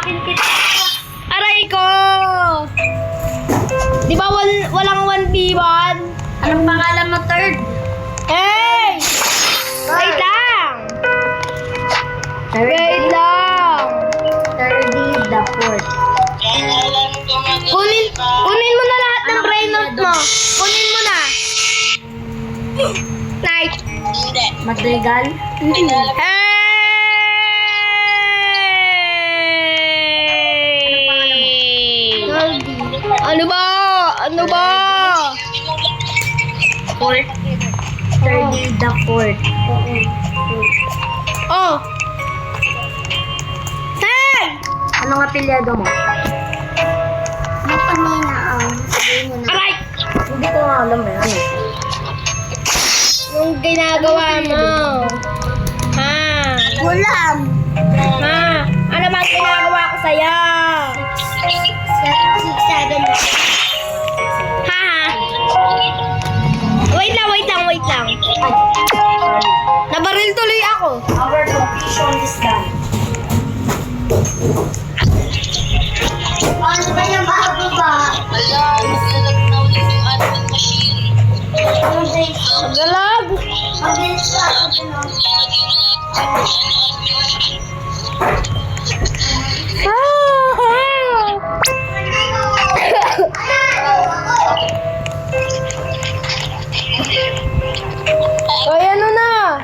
Sapakin kita. Aray ko! Di ba walang 1v1? Anong pangalan mo, third? Hey! Wait lang! Wait lang! 30 the fourth. Kunin mo na lahat ng brainrot mo. Kunin mo na. Night. Madrigal? Hey! Ano ba? Ano ba? Fourth. 30 the fourth. Oh! Ten! Anong apelyado mo? Yung kanina, sabihin mo na. Aray! Hindi ko nga alam eh. Ano? Anong ginagawa mo? Ha? Ulam! Ha? Ano ba ang ginagawa ko sa'yo? 6, 7. Ha? Wait lang, wait lang, wait lang. Nabaril tuloy ako. Our completion is done. Ano ba yung bago ba? Ano ba yung Galag. mabilis ka? Hoy, ano na?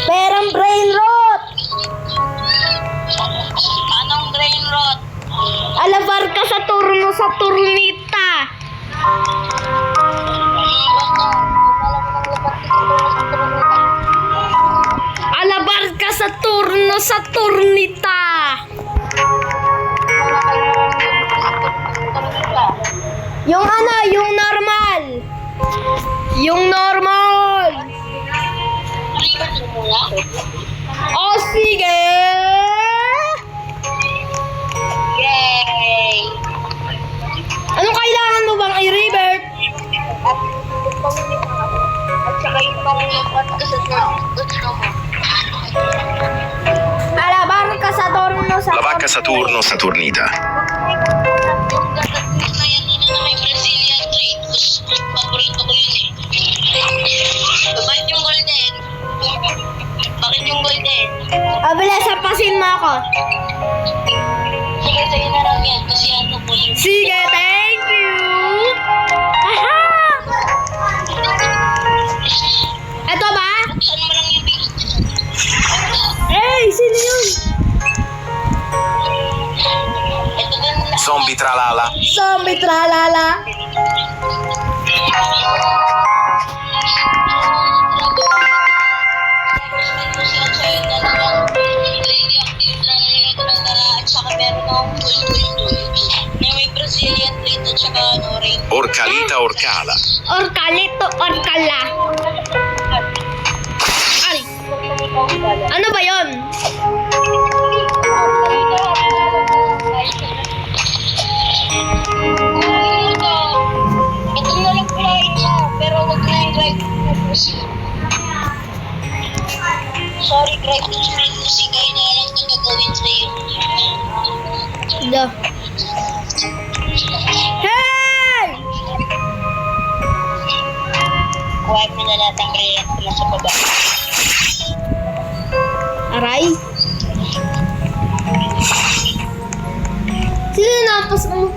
Perang brain rot. Anong brain rot? Alabar ka sa turno sa turnita. Alabar ka sa turno sa turnita. Yung ano, yung normal. Yung normal. Oh, sige. Yay! Anong kailangan mo bang i-revert? At saka yung pangulipat ka sa turno mo. Alabar ka sa turno sa La vacca Saturno Saturnita. Yung gatatnis na yan nila na may Brazilian trade. Paborito ko yun eh. Bakit yung golden? Bakit yung golden? Abala, sapasin mo ako. Sige, sa'yo na lang yan. Kasi ano po yung... Sige, thank you. Aha! Ito ba? Saan mo lang yung bigay? Hey, sino yun? Ito ba na? Zombie tralala. Zombie tralala. At saka meron akong may Brazilian plate at saka ano, ring. Orcalita orcala. Orkalito, orkala. Ay, ano ba yon? Ito na lang kumain niya, pero wag na yung drive pussy. Sorry, drive pussy, kayo na lang ito gagawin sa'yo. Da. Hey! Kuhain mo na lahat ang reyat na sa baba. Aray. Sino napos mo?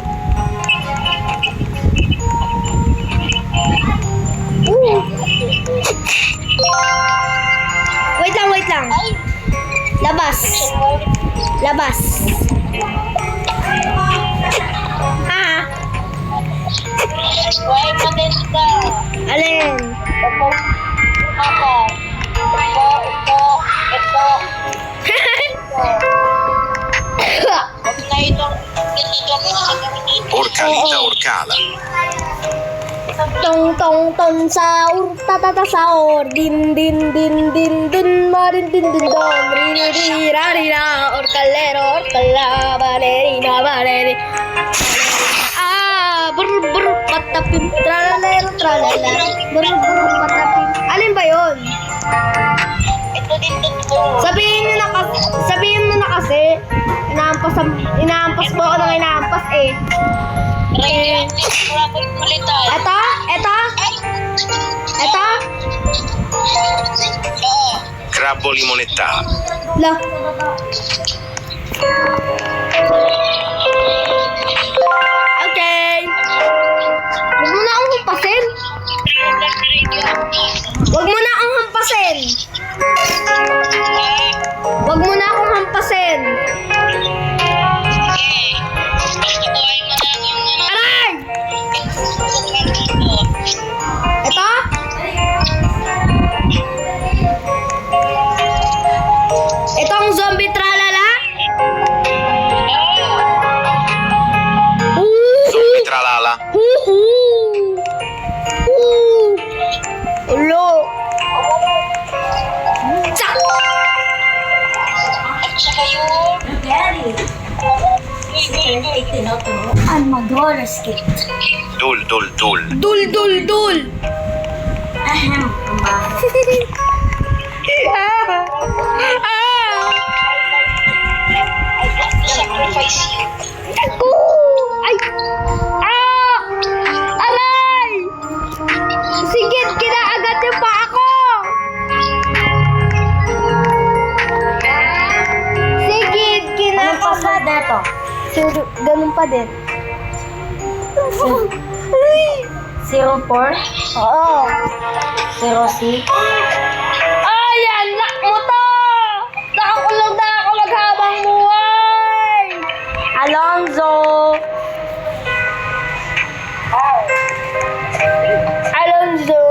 Wait lang, wait lang. Ay! Labas. Labas. Ha? Kuhain mo din ka. Alin? Ito. Ako. Ito. Huwag na itong ginagawa mo sa gamitin. Orcalita orcala. Tong tong ton saur tatata saur din din din din din marin din din don rina rina rina orcalero orcala balerina balerina bur bur patapim tralalero tralala bur bur patapim. Alin ba yon? Ito din totoo. Sabihin kasi. Inaampas po ako ng inaampas eh. Radioactive graboid moletal. Eto? Oo. Crabbo limonettale. La. Okay. Huwag mo na akong hampasin. Huwag mo na akong hampasin. Huwag mo na akong hampasin. Gusto ko ay mananong na Aray! Ito? Ito ang zombie tralala? Zombie tralala. Ulo. Tsak! At saka yung... Ang mag-roller skate. Dul. Dul. Ahem. I want to sacrifice you. Ay! Aray! Sigit, kinaagat yung paa ko! Sigit, Anong password na ito? Ganun pa din. 04? Oo. 06? Ay, anak mo to! Nakakulong na ako maghabang buhay! Alonzo! Alonzo!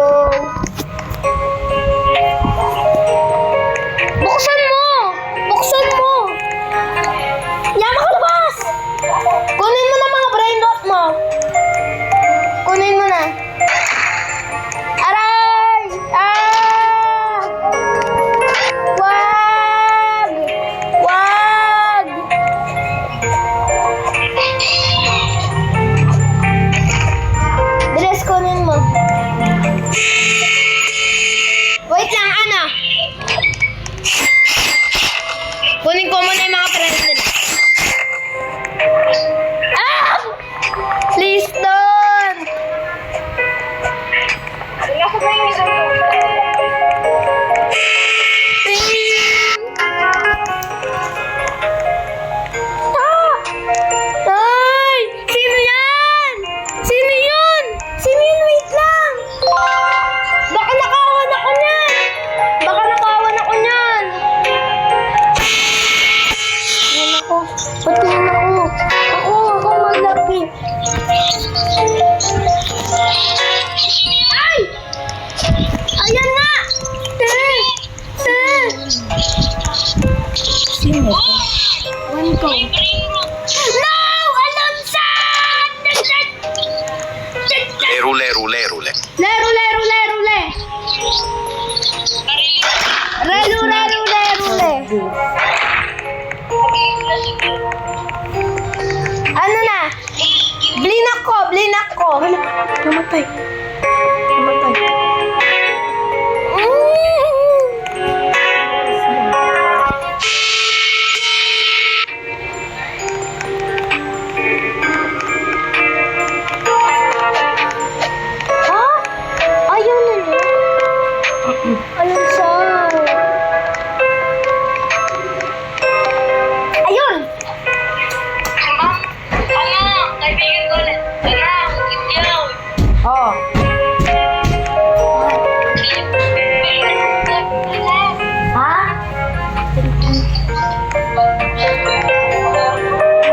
Buksan mo! Yaman ka labas! Kunin mo na mga brain rot mo! Kunin mo na! Aray! Wag! Bilis, kunin mo. Wait lang, Ana. Kunin ko muna yung mga friends nila. Please don't! Ay! Sino yan? Sino yun? Wait lang! Baka nakawan ako niyan! Yan ako. Pati yan ako. Ako maglapit. Ay! Ayan nga! Sino ito? One go. My brain rot. No! Alonso! Lerule. Lero. Ano na? Blinak ko. Hala, namatay.